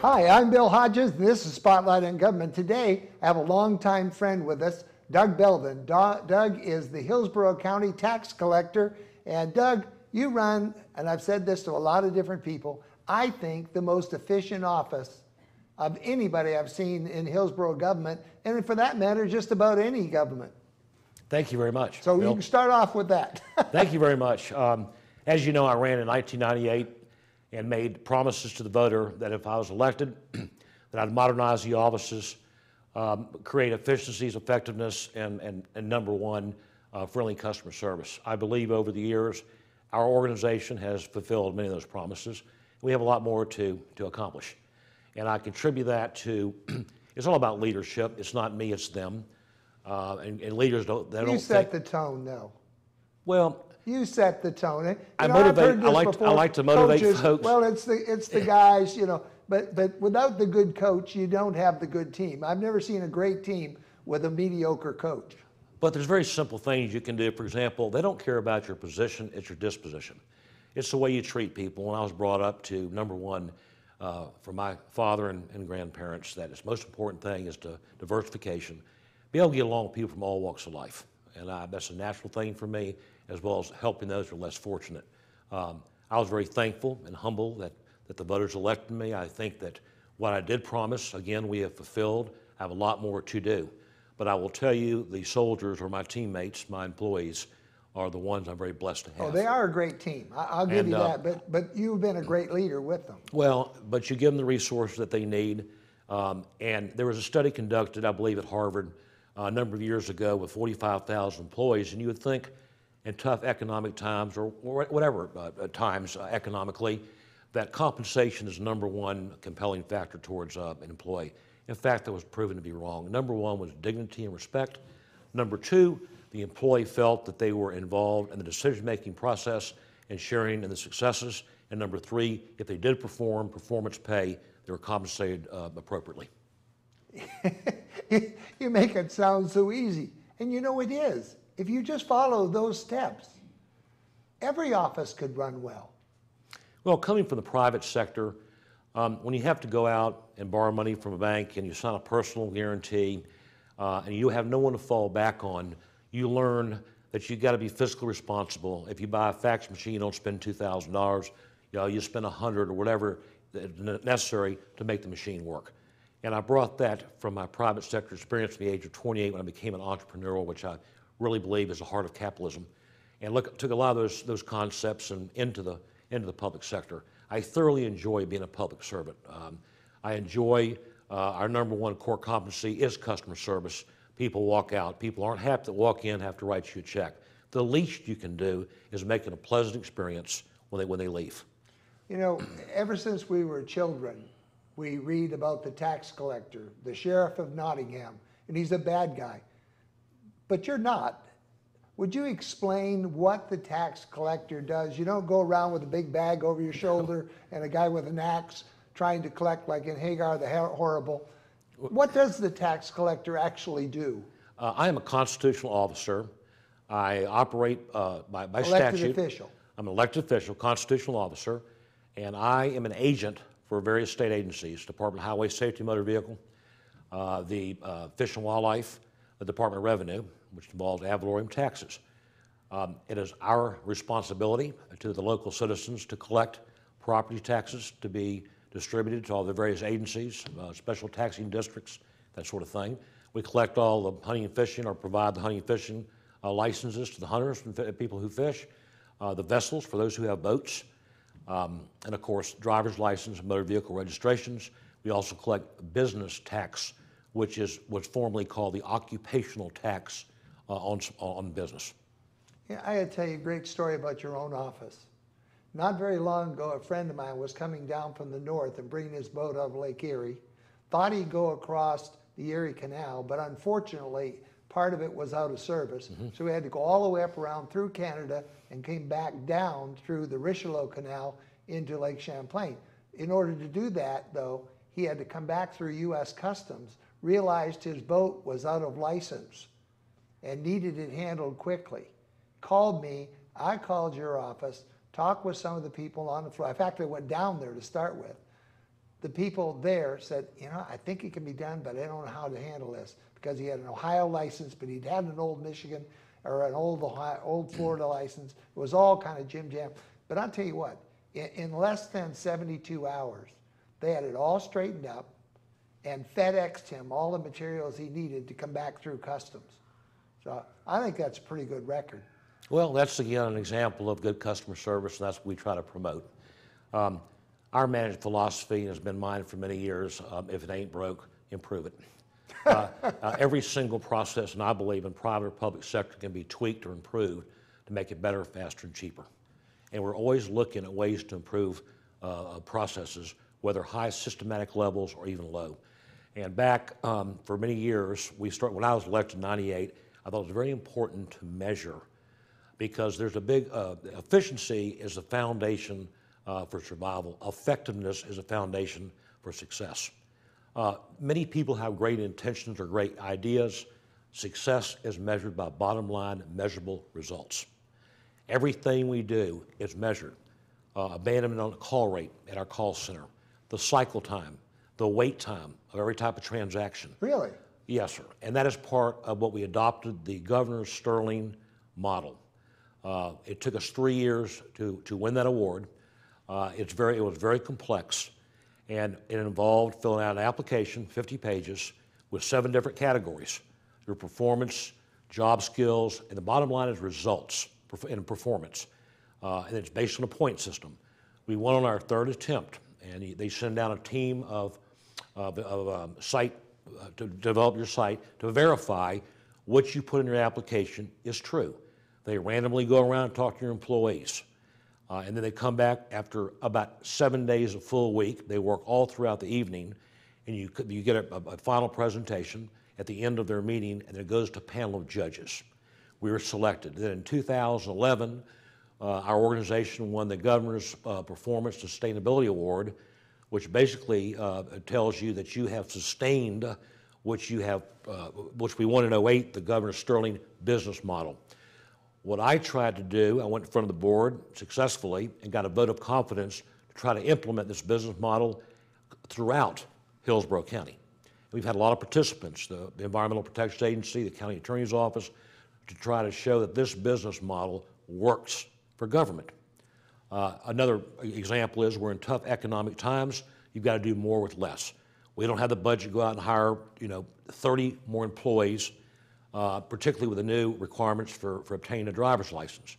Hi, I'm Bill Hodges, and this is Spotlight on Government. Today, I have a longtime friend with us, Doug Belden. Doug is the Hillsborough County tax collector. And Doug, you run, and I've said this to a lot of different people, I think the most efficient office of anybody I've seen in Hillsborough government, and for that matter, just about any government. Thank you very much, So Bill. you can start off with that. Thank you very much. As you know, I ran in 1998 and made promises to the voter that if I was elected, that I'd modernize the offices, create efficiencies, effectiveness, and number one, friendly customer service. I believe over the years, our organization has fulfilled many of those promises. We have a lot more to accomplish. And I contribute that to, it's all about leadership. It's not me, it's them. And leaders don't, You set the tone, though. Well, you set the tone. You I know, motivate. I like to motivate coaches, folks. Well, it's the guys, you know. But without the good coach, you don't have the good team. I've never seen a great team with a mediocre coach. But there's very simple things you can do. For example, they don't care about your position; it's your disposition. It's the way you treat people. When I was brought up to number one from my father and grandparents, that its most important thing is diversification. Be able to get along with people from all walks of life, and that's a natural thing for me, as well as helping those who are less fortunate. I was very thankful and humble that the voters elected me. I think that what I did promise, again, we have fulfilled. I have a lot more to do. But I will tell you, the soldiers or my teammates, my employees, are the ones I'm very blessed to have. Oh, they are a great team. I'll give you that. But you've been a great leader with them. Well, but you give them the resources that they need. And there was a study conducted, I believe, at Harvard a number of years ago with 45,000 employees, and you would think in tough economic times or whatever times economically, that compensation is number one compelling factor towards an employee. In fact, that was proven to be wrong. Number one was dignity and respect. Number two, the employee felt that they were involved in the decision-making process and sharing in the successes. And number three, if they did perform, performance pay, they were compensated appropriately. You make it sound so easy. And you know it is. If you just follow those steps, every office could run well. Well, coming from the private sector, when you have to go out and borrow money from a bank and you sign a personal guarantee and you have no one to fall back on, you learn that you got to be fiscally responsible. If you buy a fax machine, you don't spend $2,000. You spend $100 or whatever necessary to make the machine work. And I brought that from my private sector experience at the age of 28 when I became an entrepreneur, which I really believe is the heart of capitalism, and took a lot of those concepts and into the public sector. I thoroughly enjoy being a public servant. I enjoy our number one core competency is customer service. People walk out. People aren't happy to walk in, have to write you a check. The least you can do is make it a pleasant experience when they leave. You know, ever since we were children, we read about the tax collector, the sheriff of Nottingham, and he's a bad guy. But you're not. Would you explain what the tax collector does? You don't go around with a big bag over your shoulder and a guy with an axe trying to collect like in Hagar the Horrible. What does the tax collector actually do? I am a constitutional officer. I operate by statute. Elected official. I'm an elected official, constitutional officer, and I am an agent for various state agencies, Department of Highway Safety Motor Vehicle, the Fish and Wildlife, the Department of Revenue, which involves ad valorem taxes. It is our responsibility to the local citizens to collect property taxes to be distributed to all the various agencies, special taxing districts, that sort of thing. We collect all the hunting and fishing or provide the hunting and fishing licenses to the hunters and people who fish, the vessels for those who have boats, and of course, driver's license and motor vehicle registrations. We also collect business tax, which was formerly called the occupational tax on business. Yeah, I gotta tell you a great story about your own office. Not very long ago, a friend of mine was coming down from the north and bringing his boat out of Lake Erie. Thought he'd go across the Erie Canal, but unfortunately, part of it was out of service. So we had to go all the way up around through Canada and came back down through the Richelieu Canal into Lake Champlain. In order to do that, though, he had to come back through U.S. Customs, realized his boat was out of license and needed it handled quickly. Called me, I called your office, talked with some of the people on the floor. In fact, I went down there to start with. the people there said, I think it can be done, but I don't know how to handle this, because he had an Ohio license, but he'd had an old Michigan or an old Florida license. It was all kind of jim jam. But I'll tell you what, in less than 72 hours, they had it all straightened up and FedExed him all the materials he needed to come back through customs. So I think that's a pretty good record. Well, that's again an example of good customer service, and that's what we try to promote. Our management philosophy has been mine for many years. If it ain't broke, improve it. Every single process, and I believe in private or public sector, can be tweaked or improved to make it better, faster, and cheaper. And we're always looking at ways to improve processes, whether high systematic levels or even low. And back for many years, when I was elected in '98, I thought it was very important to measure, because there's a big, efficiency is the foundation for survival. Effectiveness is a foundation for success. Many people have great intentions or great ideas. Success is measured by bottom line measurable results. Everything we do is measured. Abandonment on the call rate at our call center, the cycle time, the wait time of every type of transaction. Really? Yes, sir. And that is part of what we adopted, the Governor Sterling model. It took us 3 years to win that award. It was very complex, and it involved filling out an application, 50 pages, with 7 different categories: your performance, job skills, and the bottom line is results and performance. And it's based on a point system. We won on our 3rd attempt, and they send down a team of site to develop your site to verify what you put in your application is true. They randomly go around and talk to your employees. And then they come back after about 7 days, a full week. They work all throughout the evening, and you get a final presentation at the end of their meeting, and it goes to a panel of judges. We were selected. Then in 2011, our organization won the Governor's Performance Sustainability Award, which basically tells you that you have sustained which we won in '08, the Governor Sterling business model. What I tried to do, I went in front of the board successfully and got a vote of confidence to try to implement this business model throughout Hillsborough County. We've had a lot of participants, the Environmental Protection Agency, the County Attorney's Office, to try to show that this business model works for government. Another example is we're in tough economic times. You've got to do more with less. We don't have the budget to go out and hire 30 more employees, particularly with the new requirements for obtaining a driver's license.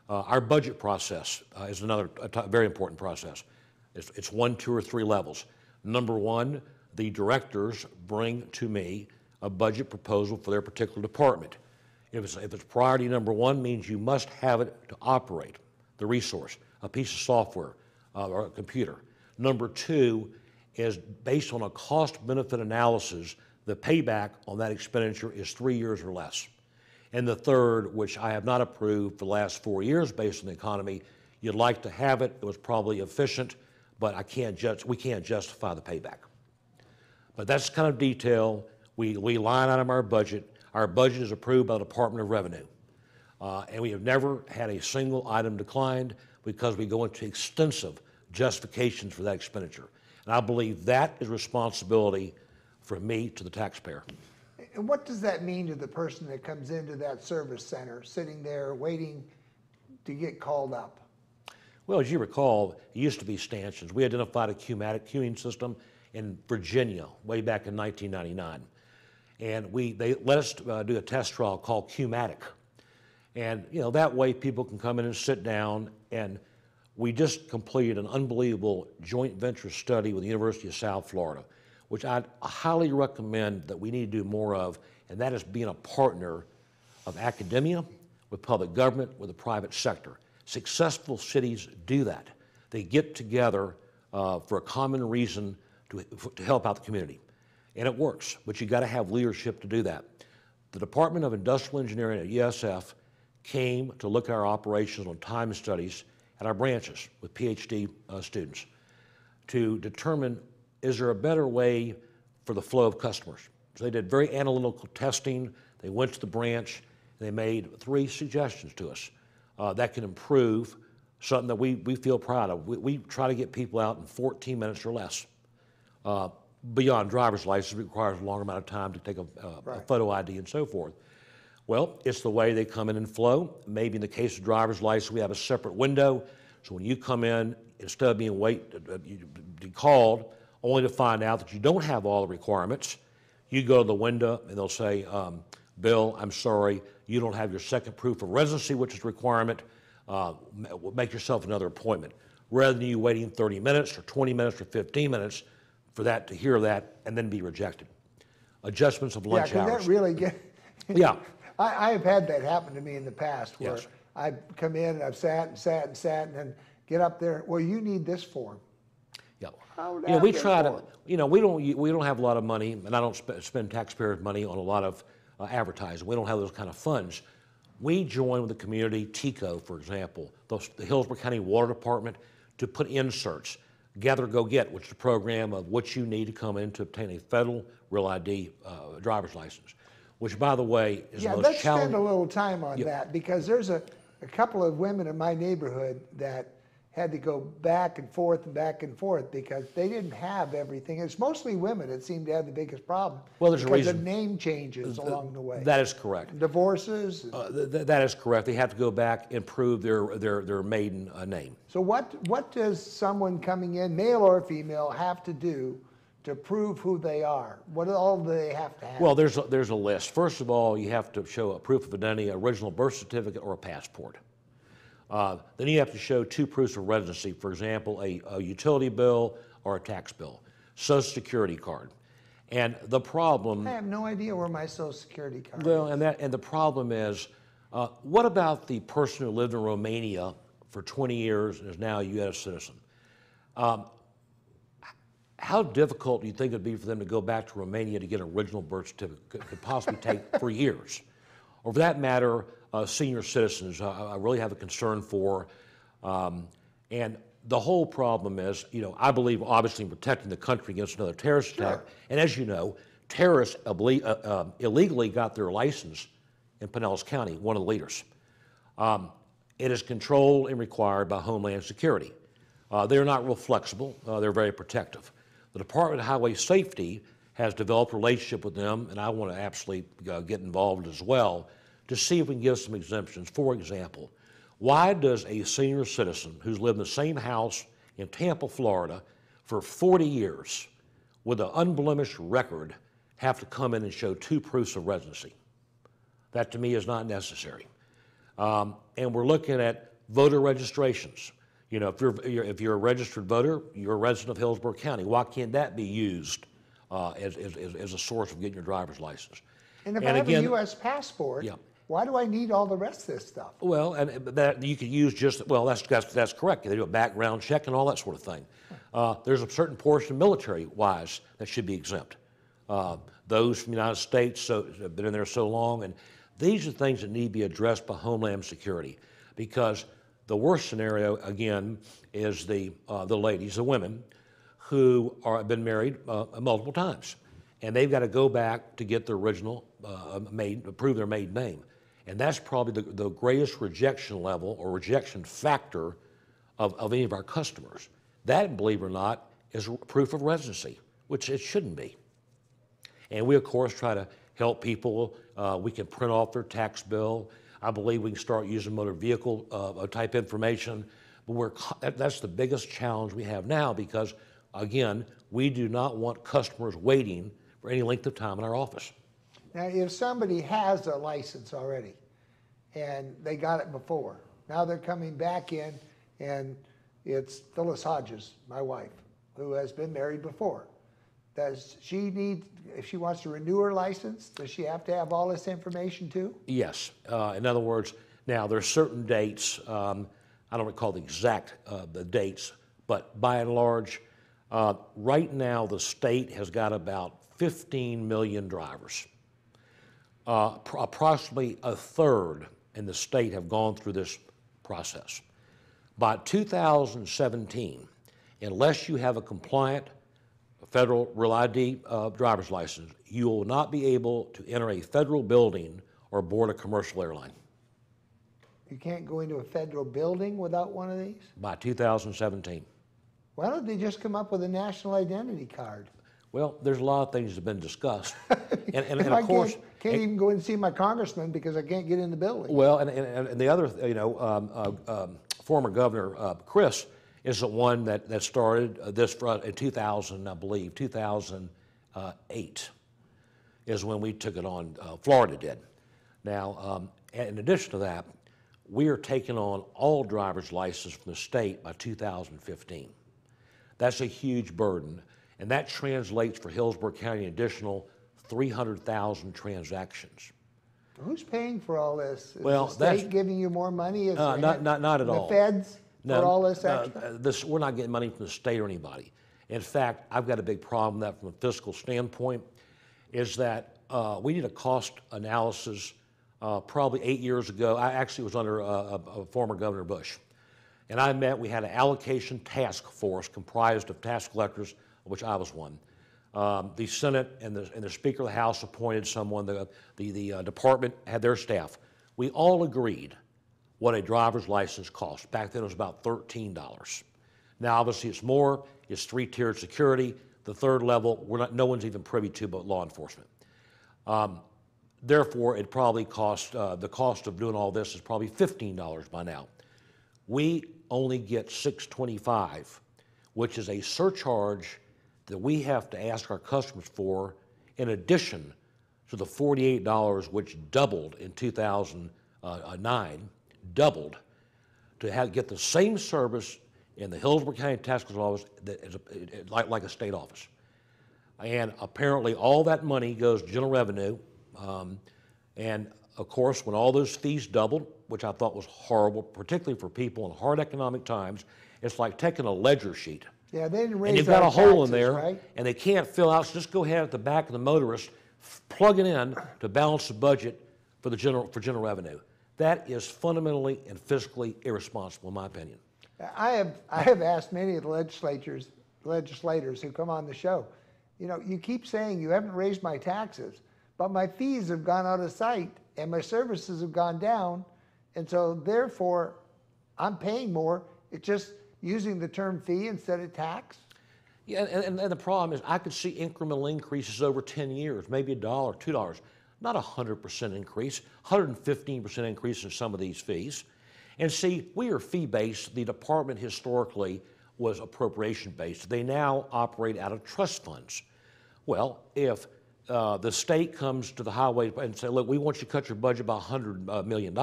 Our budget process is another very important process. It's 1, 2, or 3 levels. Number 1, the directors bring to me a budget proposal for their particular department. If it's priority number 1, means you must have it to operate the resource, a piece of software or a computer. Number 2 is based on a cost-benefit analysis. The payback on that expenditure is 3 years or less. And the third, which I have not approved for the last 4 years based on the economy, you'd like to have it. It was probably efficient, but we can't justify the payback. But that's kind of detail. We line item our budget. Our budget is approved by the Department of Revenue. And we have never had a single item declined because we go into extensive justifications for that expenditure. And I believe that is responsibility from me to the taxpayer. And what does that mean to the person that comes into that service center, sitting there waiting to get called up? Well, as you recall, it used to be stanchions. We identified a Qmatic queuing system in Virginia way back in 1999. And they let us do a test trial called Qmatic. And that way people can come in and sit down, and we just completed an unbelievable joint venture study with the University of South Florida, which I highly recommend that we need to do more of, and that is being a partner of academia, with public government, with the private sector. Successful cities do that. They get together for a common reason to help out the community. And it works, but you got to have leadership to do that. The Department of Industrial Engineering at USF came to look at our operations on time studies at our branches with PhD students to determine, is there a better way for the flow of customers? So they did very analytical testing. They went to the branch, and they made 3 suggestions to us that can improve something that we feel proud of. We try to get people out in 14 minutes or less. beyond driver's license, it requires a longer amount of time to take a Right. photo ID and so forth. Well, it's the way they come in and flow. Maybe in the case of driver's license, we have a separate window. So when you come in, instead of being you called only to find out that you don't have all the requirements, you go to the window and they'll say, Bill, I'm sorry, you don't have your second proof of residency, which is a requirement. Make yourself another appointment. Rather than you waiting 30 minutes or 20 minutes or 15 minutes for that to hear that and then be rejected. Adjustments of lunch Yeah, 'cause hours. that really Yeah. I have had that happen to me in the past where Yes. I've come in and I've sat and then get up there, well, you need this form. Yeah. How You know, we that try to, form? we don't have a lot of money, and I don't spend taxpayers' money on a lot of advertising. We don't have those kind of funds. We join with the community, TICO, for example, the Hillsborough County Water Department, to put inserts. Gather, Go Get, which is a program of what you need to come in to obtain a federal real ID driver's license, which, by the way, is Yeah, the most let's spend challenging. a little time on that because there's a couple of women in my neighborhood that had to go back and forth because they didn't have everything. It's mostly women that seem to have the biggest problem. Well, there's a because reason. of name changes along the way. That is correct. Divorces. That is correct. They have to go back and prove their maiden name. So what does someone coming in, male or female, have to do to prove who they are? What all do they have to have? Well, there's a list. First of all, you have to show a proof of identity, original birth certificate, or a passport. Then you have to show two proofs of residency, for example, a utility bill or a tax bill, Social Security card. And the problem... I have no idea where my Social Security card Well, is. and the problem is, what about the person who lived in Romania for 20 years and is now a U.S. citizen? How difficult do you think it would be for them to go back to Romania to get an original birth certificate? Could possibly take for years. Or for that matter, senior citizens, I really have a concern for. And the whole problem is, I believe obviously in protecting the country against another terrorist attack. And as you know, terrorists illegally got their license in Pinellas County, one of the leaders. It is controlled and required by Homeland Security. They're not real flexible. They're very protective. The Department of Highway Safety has developed a relationship with them, and I want to absolutely get involved as well to see if we can give some exemptions. For example, why does a senior citizen who's lived in the same house in Tampa, Florida for 40 years with an unblemished record have to come in and show two proofs of residency? That to me is not necessary. And we're looking at voter registrations. If you're a registered voter, you're a resident of Hillsborough County. Why can't that be used as a source of getting your driver's license? And if I have a U.S. passport, yeah. Why do I need all the rest of this stuff? Well, and that you could use that's correct. They do a background check and all that sort of thing. There's a certain portion military-wise that should be exempt. Those from the United States have been in there so long, and these are things that need to be addressed by Homeland Security, because the worst scenario, again, is the ladies, the women, who have been married multiple times, and they've got to go back to get their original prove their maiden name. And that's probably the greatest rejection level or rejection factor of any of our customers. That, believe it or not, is proof of residency, which it shouldn't be. And we, of course, try to help people. We can print off their tax bill. I believe we can start using motor vehicle type information. But that's the biggest challenge we have now because, again, we do not want customers waiting for any length of time in our office. Now, if somebody has a license already and they got it before, now they're coming back in and it's Phyllis Hodges, my wife, who has been married before. Does she need, if she wants to renew her license, does she have to have all this information too? Yes. In other words, now there are certain dates, I don't recall the exact the dates, but by and large, right now the state has got about 15 million drivers. Approximately a third in the state have gone through this process. By 2017, unless you have a compliant federal real ID driver's license, you will not be able to enter a federal building or board a commercial airline. You can't go into a federal building without one of these? By 2017. Why don't they just come up with a national identity card? Well, there's a lot of things that have been discussed. And I of course, can't even go and see my congressman because I can't get in the building. well, and the other, former Governor Chris is the one that started this in 2000, I believe, 2008 is when we took it on, Florida did. Now, in addition to that, we are taking on all driver's licenses from the state by 2015. That's a huge burden, and that translates for Hillsborough County an additional 300,000 transactions. Who's paying for all this? Is Well, the state giving you more money? Is not at all. The feds for all this extra? We're not getting money from the state or anybody. In fact, I've got a big problem with that from a fiscal standpoint, is that we did a cost analysis probably 8 years ago. I actually was under a former Governor Bush. And we had an allocation task force comprised of tax collectors, of which I was one. The Senate and the Speaker of the House appointed someone, the department had their staff. We all agreed what a driver's license cost. Back then it was about $13. Now obviously it's more, it's 3-tiered security. The third level, no one's even privy to but law enforcement. Therefore, it probably cost, the cost of doing all this is probably $15 by now. We only get $6.25, which is a surcharge that we have to ask our customers for in addition to the $48, which doubled in 2009, doubled to get the same service in the Hillsborough County Tax Collector's Office that is like a state office. And apparently all that money goes to general revenue. And of course, when all those fees doubled, which I thought was horrible, particularly for people in hard economic times, it's like taking a ledger sheet. Yeah, they didn't raise and you've got a hole in there, right? And they can't fill out, so just go ahead at the back of the motorist, plug it in to balance the budget for general revenue. That is fundamentally and fiscally irresponsible, in my opinion. I have asked many of the legislators who come on the show, you keep saying you haven't raised my taxes, but my fees have gone out of sight and my services have gone down, and so therefore I'm paying more. It's just using the term fee instead of tax. Yeah, and the problem is I could see incremental increases over 10 years, maybe $1, $2, not 100% increase, 115% increase in some of these fees. And see, we are fee-based. The department historically was appropriation-based. They now operate out of trust funds. Well, if the state comes to the highway and say, look, we want you to cut your budget by $100 million,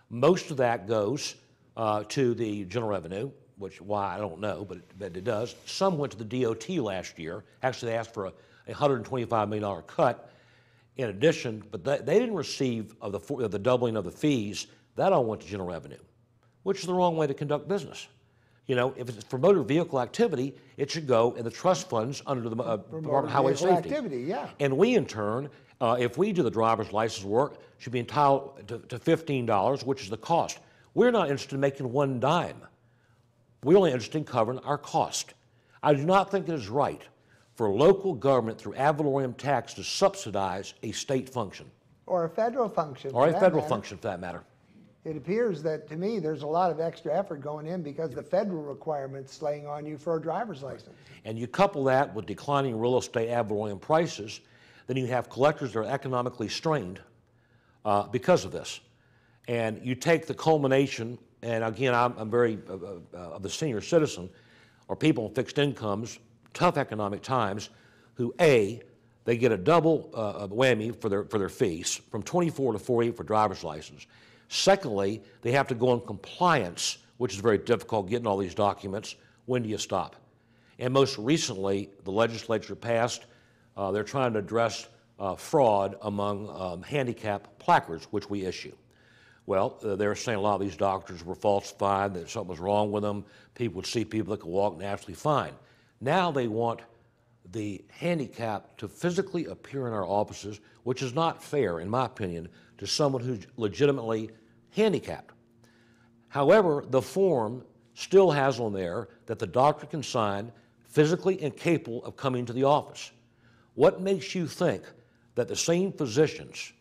most of that goes to the general revenue, which why I don't know, but it does. Some went to the DOT last year. Actually, they asked for a $125 million cut in addition, but they didn't receive of the doubling of the fees. That all went to general revenue, which is the wrong way to conduct business. If it's for motor vehicle activity, it should go in the trust funds under the Department of Highway Safety. Activity, yeah. And we, in turn, if we do the driver's license work, should be entitled to $15, which is the cost. We're not interested in making one dime. We're only interested in covering our cost. I do not think it is right for local government through ad valorem tax to subsidize a state function. Or a federal function. Or a federal function, for that matter. It appears that, to me, there's a lot of extra effort going in because the federal requirements laying on you for a driver's license. And you couple that with declining real estate ad valorem prices, then you have collectors that are economically strained because of this. And you take the culmination, and again, I'm very of the senior citizen, or people on fixed incomes, tough economic times, who they get a double whammy for their fees, from 24 to 48 for driver's license. Secondly, they have to go in compliance, which is very difficult getting all these documents. When do you stop? And most recently, the legislature passed, they're trying to address fraud among handicap placards, which we issue. Well, they're saying a lot of these doctors were falsified, that something was wrong with them. People would see people that could walk naturally fine. Now they want the handicap to physically appear in our offices, which is not fair, in my opinion, to someone who's legitimately handicapped. However, the form still has on there that the doctor can sign physically incapable of coming to the office. What makes you think that the same physicians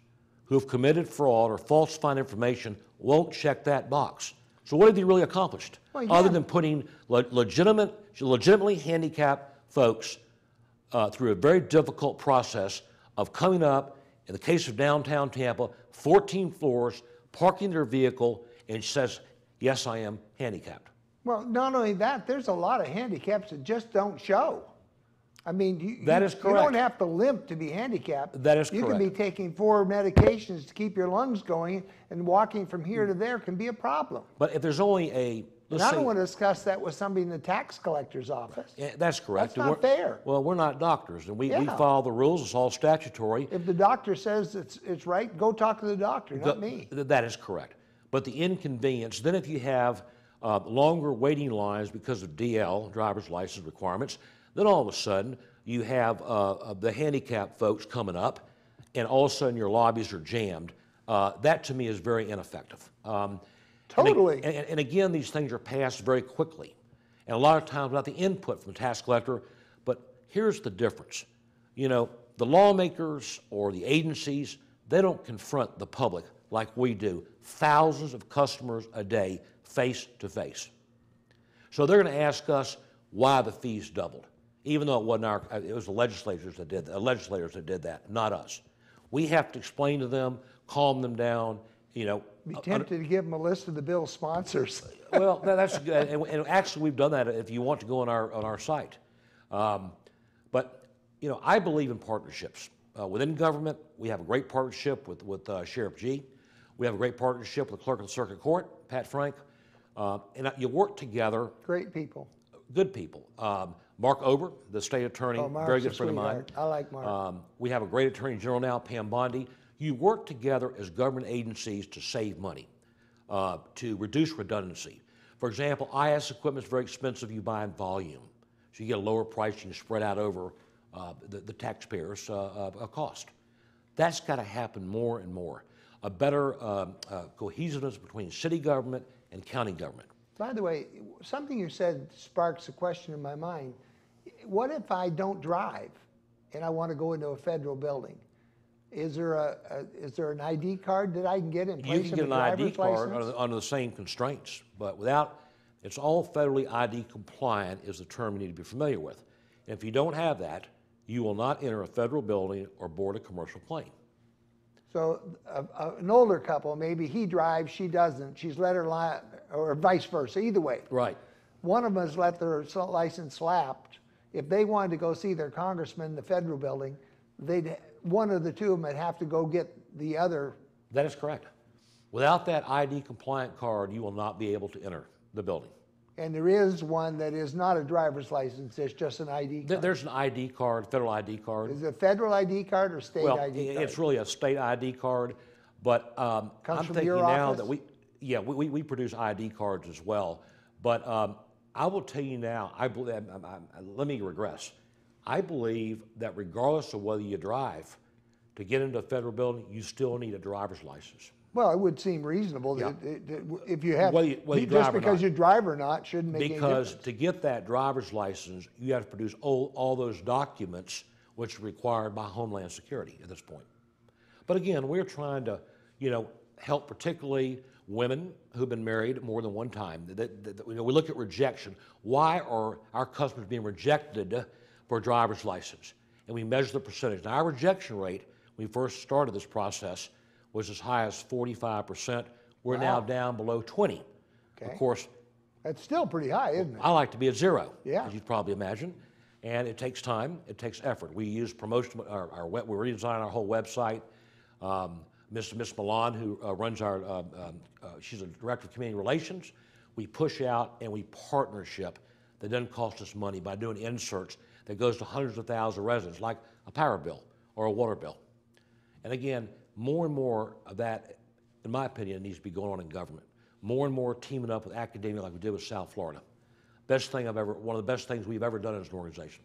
who have committed fraud or falsifying information won't check that box? So what have they really accomplished? Well, yeah. Other than putting legitimately handicapped folks through a very difficult process of coming up, in the case of downtown Tampa, 14 floors, parking their vehicle, and says, yes, I am handicapped. Well, not only that, there's a lot of handicaps that just don't show. I mean, That is you correct. don't have to limp to be handicapped. That is You correct. can be taking 4 medications to keep your lungs going, and walking from here to there can be a problem. But if there's only a, And let's I say, don't want to discuss that with somebody in the tax collector's office. yeah, that's correct. That's not fair. Well, we're not doctors, and we Yeah. follow the rules. It's all statutory. If the doctor says it's right, go talk to the doctor, not me. That is correct. But the inconvenience, then if you have longer waiting lines because of DL, driver's license requirements, then all of a sudden you have the handicapped folks coming up, and all of a sudden your lobbies are jammed. That to me is very ineffective. Totally. And again, these things are passed very quickly, and a lot of times without the input from the tax collector. But here's the difference. You know, the lawmakers or the agencies, they don't confront the public like we do. Thousands of customers a day, face to face. So they're going to ask us why the fees doubled, even though it wasn't it was the legislators that did that, not us. We have to explain to them, calm them down, you know. Be tempted to give them a list of the bill's sponsors. Well, that's good, and actually we've done that if you want to go on our site. But you know, I believe in partnerships within government. We have a great partnership with Sheriff G. We have a great partnership with the Clerk of the Circuit Court, Pat Frank, and you work together. Great people. Good people. Mark Ober, the state attorney, Mark's very good a friend of mine. sweetheart. I like Mark. We have a great attorney general now, Pam Bondi. You work together as government agencies to save money, to reduce redundancy. For example, IS equipment is very expensive. You buy in volume, so you get a lower price. You can spread out over the taxpayers' cost. That's got to happen more and more. A better cohesiveness between city government and county government. By the way, something you said sparks a question in my mind. What if I don't drive and I want to go into a federal building? Is there an ID card that I can get in place You can of get a an ID driver's card license? under the same constraints, but without, it's all federally ID compliant is the term you need to be familiar with. And if you don't have that, you will not enter a federal building or board a commercial plane. So an older couple, maybe he drives, she doesn't. She's let her or vice versa, either way. Right. One of them has let their license lapsed. If they wanted to go see their congressman in the federal building, one of the two of them would have to go get the other. That is correct. Without that ID compliant card, you will not be able to enter the building. And there is one that is not a driver's license, it's just an ID card. There's an ID card, federal ID card. Is it a federal ID card or state Well, ID card? it's really a state ID card, but I'm Comes from thinking your now office? that we produce ID cards as well. But I will tell you now, let me regress. I believe that regardless of whether you drive, to get into a federal building, you still need a driver's license. Well, it would seem reasonable that if you have, Whether you drive just or because not. you drive or not shouldn't make any Because difference. to get that driver's license, you have to produce all those documents which are required by Homeland Security at this point. But again, we're trying to, help particularly women who've been married more than one time. We look at rejection. Why are our customers being rejected for a driver's license? And we measure the percentage. Now, our rejection rate, when we first started this process, was as high as 45%. We're now down below 20. Okay. Of course, That's still pretty high, isn't it? I like to be at zero, Yeah. as you'd probably imagine. And it takes time, it takes effort. We use promotion, we're redesigning our whole website. Miss Milan, who runs she's a director of community relations. We push out and we partnership that doesn't cost us money by doing inserts that goes to hundreds of thousands of residents, like a power bill or a water bill. And again, more and more of that, in my opinion, needs to be going on in government. More and more teaming up with academia like we did with South Florida. One of the best things we've ever done as an organization.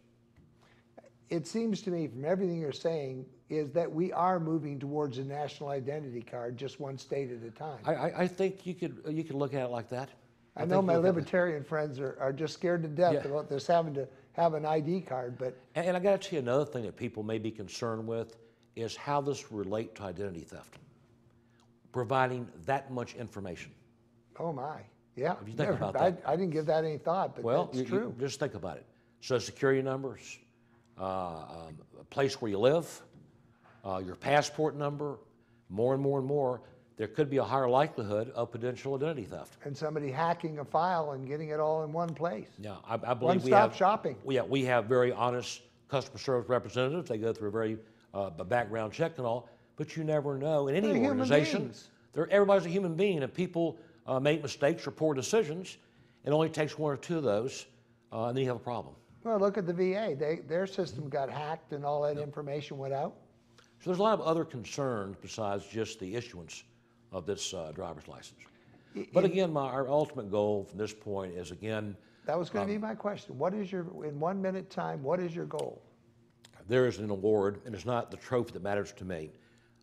It seems to me from everything you're saying is that we are moving towards a national identity card, just one state at a time. I think you could look at it like that. I know my libertarian friends are just scared to death about this having to have an ID card, but And I got to tell you another thing that people may be concerned with is how this relate to identity theft. Providing that much information. oh my, yeah. If you think about that. I didn't give that any thought, but Well, that's true. just think about it. Social Security numbers, a place where you live, your passport number, more and more and more, there could be a higher likelihood of potential identity theft. And somebody hacking a file and getting it all in one place. Yeah, I believe we One-stop have shopping. We have very honest customer service representatives. They go through a very background check and all, but you never know. In any They're human organization, beings. everybody's a human being, and people make mistakes or poor decisions. It only takes one or two of those, and then you have a problem. Well, look at the VA. Their system got hacked and all that information went out. So there's a lot of other concerns besides just the issuance of this driver's license. But again, our ultimate goal from this point is, again, That was going to be my question. What is in 1 minute time, what is your goal? there is an award, and it's not the trophy that matters to me.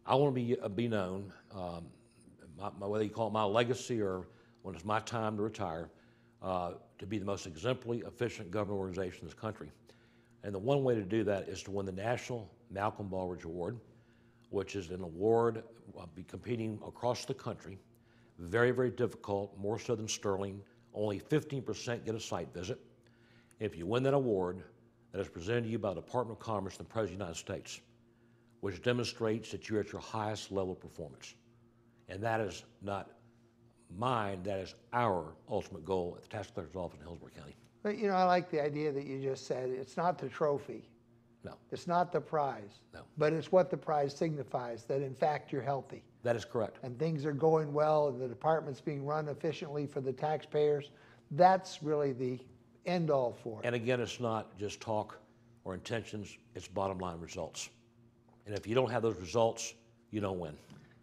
I want to be known, whether you call it my legacy or when it's my time to retire, to be the most exemplary, efficient government organization in this country. And the one way to do that is to win the National Malcolm Baldrige Award, which is an award I'll be competing across the country. Very, very difficult, more so than Sterling. Only 15% get a site visit. If you win that award, that is presented to you by the Department of Commerce and the President of the United States, which demonstrates that you're at your highest level of performance. And that is not mine, that is our ultimate goal at the Tax Collector's Office in Hillsborough County. But, you know, I like the idea that you just said. It's not the trophy. No. It's not the prize. No. But it's what the prize signifies, that in fact you're healthy. That is correct. And things are going well and the department's being run efficiently for the taxpayers. That's really the end all for it. And again, it's not just talk or intentions, it's bottom line results. And if you don't have those results, you don't win.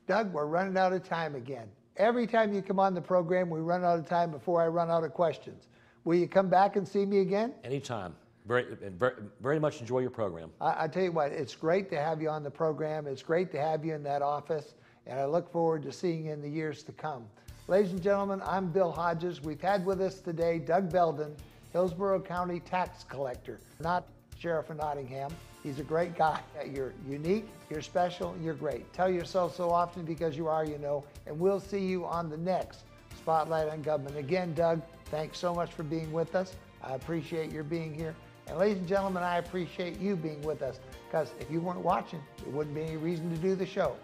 Doug, we're running out of time again. Every time you come on the program, we run out of time before I run out of questions. Will you come back and see me again? Anytime. Very much enjoy your program. I tell you what, it's great to have you on the program. It's great to have you in that office, and I look forward to seeing you in the years to come. Ladies and gentlemen, I'm Bill Hodges. We've had with us today Doug Belden, Hillsborough County Tax Collector, not Sheriff of Nottingham. He's a great guy. You're unique, you're special, you're great. Tell yourself so often because you are, you know, and we'll see you on the next Spotlight on Government. Again, Doug, thanks so much for being with us. I appreciate your being here. And ladies and gentlemen, I appreciate you being with us, because if you weren't watching, there wouldn't be any reason to do the show.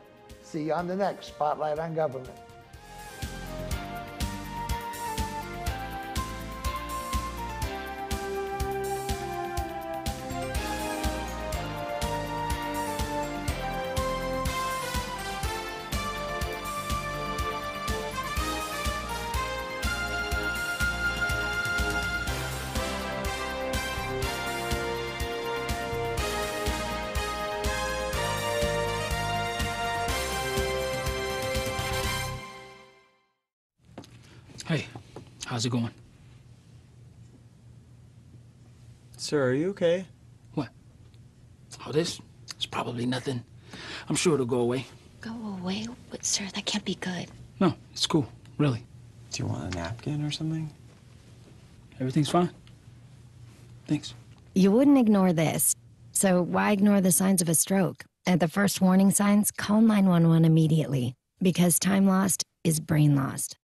See you on the next Spotlight on Government. Hey, how's it going? Sir, are you okay? What? Oh, this? It's probably nothing. I'm sure it'll go away. Go away? But, sir, that can't be good. No, it's cool, really. Do you want a napkin or something? Everything's fine. Thanks. You wouldn't ignore this, so why ignore the signs of a stroke? At the first warning signs, call 911 immediately, because time lost is brain lost.